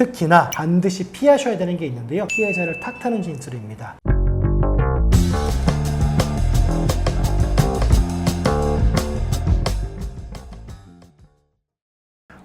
특히나 반드시 피하셔야 되는 게 있는데요. 피해자를 탓하는 진술입니다.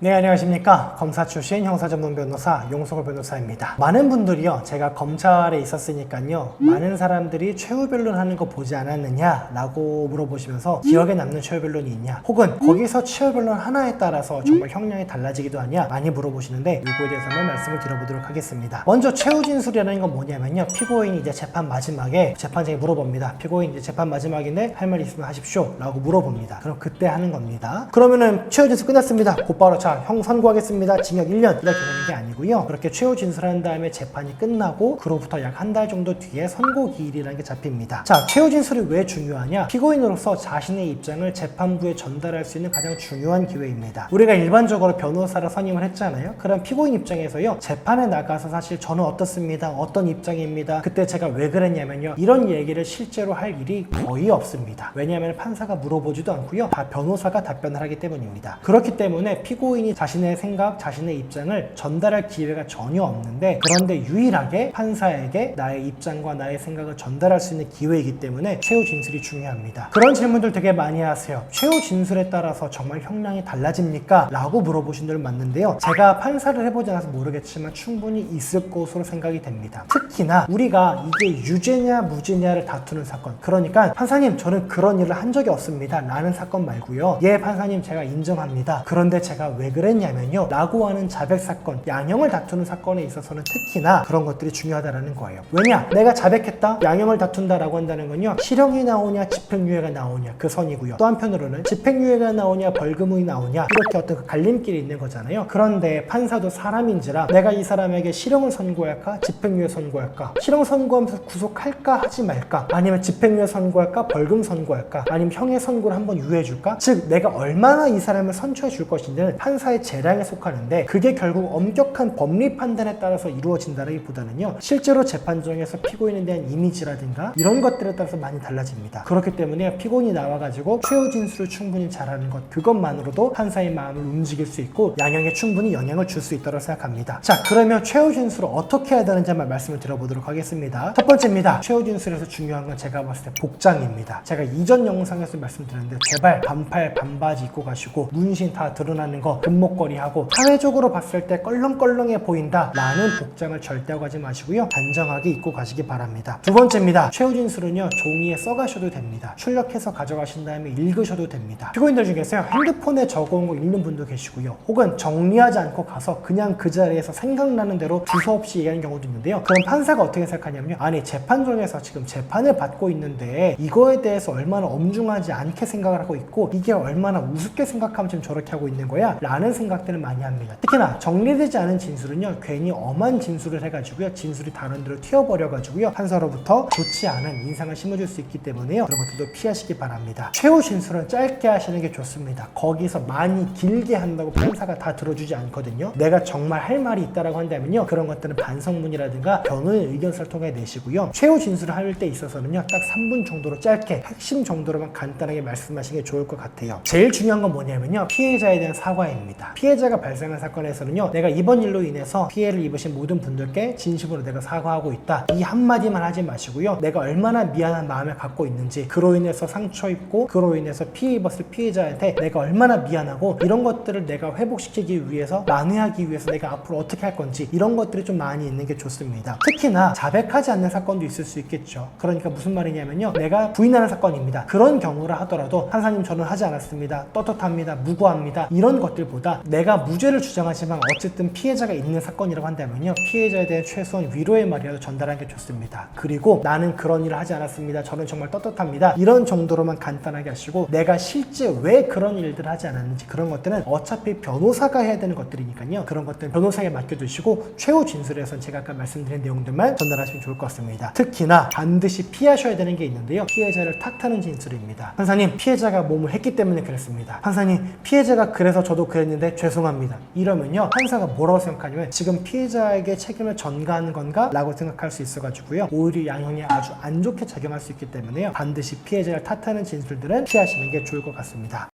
네, 안녕하십니까. 검사 출신 형사전문 변호사 용석호 변호사입니다. 많은 분들이요, 제가 검찰에 있었으니까요, 많은 사람들이 최후 변론하는 거 보지 않았느냐 라고 물어보시면서 기억에 남는 최후 변론이 있냐, 혹은 거기서 최후 변론 하나에 따라서 정말 형량이 달라지기도 하냐 많이 물어보시는데, 이거에 대해서 한번 말씀을 드려보도록 하겠습니다. 먼저 최후 진술이라는 건 뭐냐면요, 피고인이 이제 재판 마지막에 재판장이 물어봅니다. 피고인 이제 재판 마지막인데 할 말 있으면 하십시오 라고 물어봅니다. 그럼 그때 하는 겁니다. 그러면은 최후 진술 끝났습니다. 곧바로 형 선고하겠습니다. 징역 1년 이렇게 되는 게 아니고요. 그렇게 최후 진술한 다음에 재판이 끝나고 그로부터 약 한 달 정도 뒤에 선고 기일이라는 게 잡힙니다. 자, 최후 진술이 왜 중요하냐? 피고인으로서 자신의 입장을 재판부에 전달할 수 있는 가장 중요한 기회입니다. 우리가 일반적으로 변호사를 선임을 했잖아요. 그럼 피고인 입장에서요, 재판에 나가서 사실 저는 어떻습니다, 어떤 입장입니다, 그때 제가 왜 그랬냐면요, 이런 얘기를 실제로 할 일이 거의 없습니다. 왜냐하면 판사가 물어보지도 않고요, 다 변호사가 답변을 하기 때문입니다. 그렇기 때문에 피고인이 자신의 생각, 자신의 입장을 전달할 기회가 전혀 없는데, 그런데 유일하게 판사에게 나의 입장과 나의 생각을 전달할 수 있는 기회이기 때문에 최후 진술이 중요합니다. 그런 질문들 되게 많이 하세요. 최후 진술에 따라서 정말 형량이 달라집니까? 라고 물어보신 분들 많는데요. 제가 판사를 해보지 않아서 모르겠지만 충분히 있을 것으로 생각이 됩니다. 특히나 우리가 이게 유죄냐 무죄냐를 다투는 사건, 그러니까 판사님 저는 그런 일을 한 적이 없습니다 라는 사건 말고요, 예 판사님 제가 인정합니다, 그런데 제가 왜 그랬냐면요 라고 하는 자백 사건, 양형을 다투는 사건에 있어서는 특히나 그런 것들이 중요하다는 거예요. 왜냐? 내가 자백했다, 양형을 다툰다라고 한다는 건요, 실형이 나오냐 집행유예가 나오냐 그 선이고요, 또 한편으로는 집행유예가 나오냐 벌금이 나오냐 이렇게 어떤 그 갈림길이 있는 거잖아요. 그런데 판사도 사람인지라 내가 이 사람에게 실형을 선고할까 집행유예 선고할까, 실형 선고하면서 구속할까 하지 말까, 아니면 집행유예 선고할까 벌금 선고할까, 아니면 형의 선고를 한번 유예해줄까, 즉 내가 얼마나 이 사람을 선처해 줄 것인지는 판사의 재량에 속하는데, 그게 결국 엄격한 법리 판단에 따라서 이루어진다기보다는요, 실제로 재판정에서 피고인에 대한 이미지라든가 이런 것들에 따라서 많이 달라집니다. 그렇기 때문에 피고인이 나와가지고 최후 진술을 충분히 잘하는 것, 그것만으로도 판사의 마음을 움직일 수 있고 양형에 충분히 영향을 줄 수 있다고 생각합니다. 자, 그러면 최후 진술을 어떻게 해야 되는지 한번 말씀을 드려보도록 하겠습니다. 첫 번째입니다. 최후 진술에서 중요한 건 제가 봤을 때 복장입니다. 제가 이전 영상에서 말씀드렸는데, 제발 반팔 반바지 입고 가시고 문신 다 드러나는 거, 금목걸이 하고 사회적으로 봤을 때 껄렁껄렁해 보인다 라는 복장을 절대 하고 가지 마시고요, 단정하게 입고 가시기 바랍니다. 두 번째입니다. 최후 진술은요, 종이에 써가셔도 됩니다. 출력해서 가져가신 다음에 읽으셔도 됩니다. 피고인들 중에서요, 핸드폰에 적어온 거 읽는 분도 계시고요, 혹은 정리하지 않고 가서 그냥 그 자리에서 생각나는 대로 두서없이 얘기하는 경우도 있는데요, 그럼 판사가 어떻게 생각하냐면요, 아니 재판정에서 지금 재판을 받고 있는데 이거에 대해서 얼마나 엄중하지 않게 생각을 하고 있고 이게 얼마나 우습게 생각하면 지금 저렇게 하고 있는 거야 라는 생각들을 많이 합니다. 특히나 정리되지 않은 진술은요, 괜히 엄한 진술을 해가지고요, 진술이 다른 데로 튀어버려가지고요, 판사로부터 좋지 않은 인상을 심어줄 수 있기 때문에요, 그런 것들도 피하시기 바랍니다. 최후 진술은 짧게 하시는 게 좋습니다. 거기서 많이 길게 한다고 판사가 다 들어주지 않거든요. 내가 정말 할 말이 있다라고 한다면요, 그런 것들은 반성문이라든가 변호인 의견서를 통해 내시고요, 최후 진술을 할 때 있어서는요, 딱 3분 정도로 짧게 핵심 정도로만 간단하게 말씀하시는 게 좋을 것 같아요. 제일 중요한 건 뭐냐면요, 피해자에 대한 사과입니다. 피해자가 발생한 사건에서는요, 내가 이번 일로 인해서 피해를 입으신 모든 분들께 진심으로 내가 사과하고 있다, 이 한마디만 하지 마시고요, 내가 얼마나 미안한 마음을 갖고 있는지, 그로 인해서 상처 입고 그로 인해서 피해 입었을 피해자한테 내가 얼마나 미안하고 이런 것들을 내가 회복시키기 위해서, 만회하기 위해서 내가 앞으로 어떻게 할 건지, 이런 것들이 좀 많이 있는 게 좋습니다. 특히나 자백하지 않는 사건도 있을 수 있겠죠. 그러니까 무슨 말이냐면요, 내가 부인하는 사건입니다. 그런 경우라 하더라도 판사님 저는 하지 않았습니다, 떳떳합니다, 무고합니다, 이런 것들보다 내가 무죄를 주장하지만 어쨌든 피해자가 있는 사건이라고 한다면요, 피해자에 대한 최소한 위로의 말이라도 전달하는 게 좋습니다. 그리고 나는 그런 일을 하지 않았습니다, 저는 정말 떳떳합니다, 이런 정도로만 간단하게 하시고, 내가 실제 왜 그런 일들을 하지 않았는지, 그런 것들은 어차피 변호사가 해야 되는 것들이니까요, 그런 것들은 변호사에게 맡겨두시고 최후 진술에서는 제가 아까 말씀드린 내용들만 전달하시면 좋을 것 같습니다. 특히나 반드시 피하셔야 되는 게 있는데요, 피해자를 탓하는 진술입니다. 판사님 피해자가 몸을 했기 때문에 그랬습니다, 판사님 피해자가 그래서 저도 그랬는데 죄송합니다, 이러면요, 판사가 뭐라고 생각하냐면 지금 피해자에게 책임을 전가하는 건가? 라고 생각할 수 있어가지고요, 오히려 양형에 아주 안 좋게 작용할 수 있기 때문에요, 반드시 피해자를 탓하는 진술들은 피하시는 게 좋을 것 같습니다.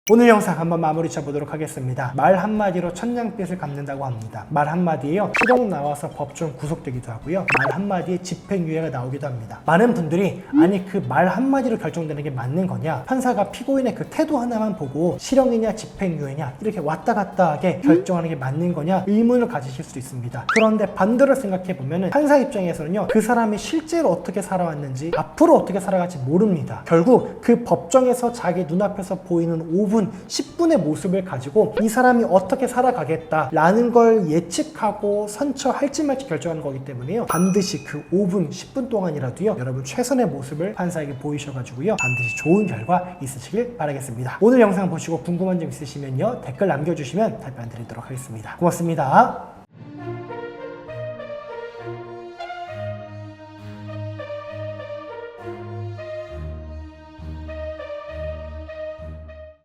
오늘 영상 한번 마무리 쳐보도록 하겠습니다. 말 한마디로 천냥빚을 갚는다고 합니다. 말 한마디에요, 실형 나와서 법정 구속되기도 하고요, 말 한마디에 집행유예가 나오기도 합니다. 많은 분들이 아니 그 말 한마디로 결정되는 게 맞는 거냐, 판사가 피고인의 그 태도 하나만 보고 실형이냐 집행유예냐 이렇게 왔다 갔다 하게 결정하는 게 맞는 거냐 의문을 가지실 수 있습니다. 그런데 반대로 생각해보면 판사 입장에서는요, 그 사람이 실제로 어떻게 살아왔는지 앞으로 어떻게 살아갈지 모릅니다. 결국 그 법정에서 자기 눈앞에서 보이는 5분 10분의 모습을 가지고 이 사람이 어떻게 살아가겠다라는 걸 예측하고 선처할지 말지 결정하는 거기 때문에요, 반드시 그 5분 10분 동안이라도요 여러분 최선의 모습을 판사에게 보이셔가지고요 반드시 좋은 결과 있으시길 바라겠습니다. 오늘 영상 보시고 궁금한 점 있으시면요 댓글 남겨주시면 답변 드리도록 하겠습니다. 고맙습니다.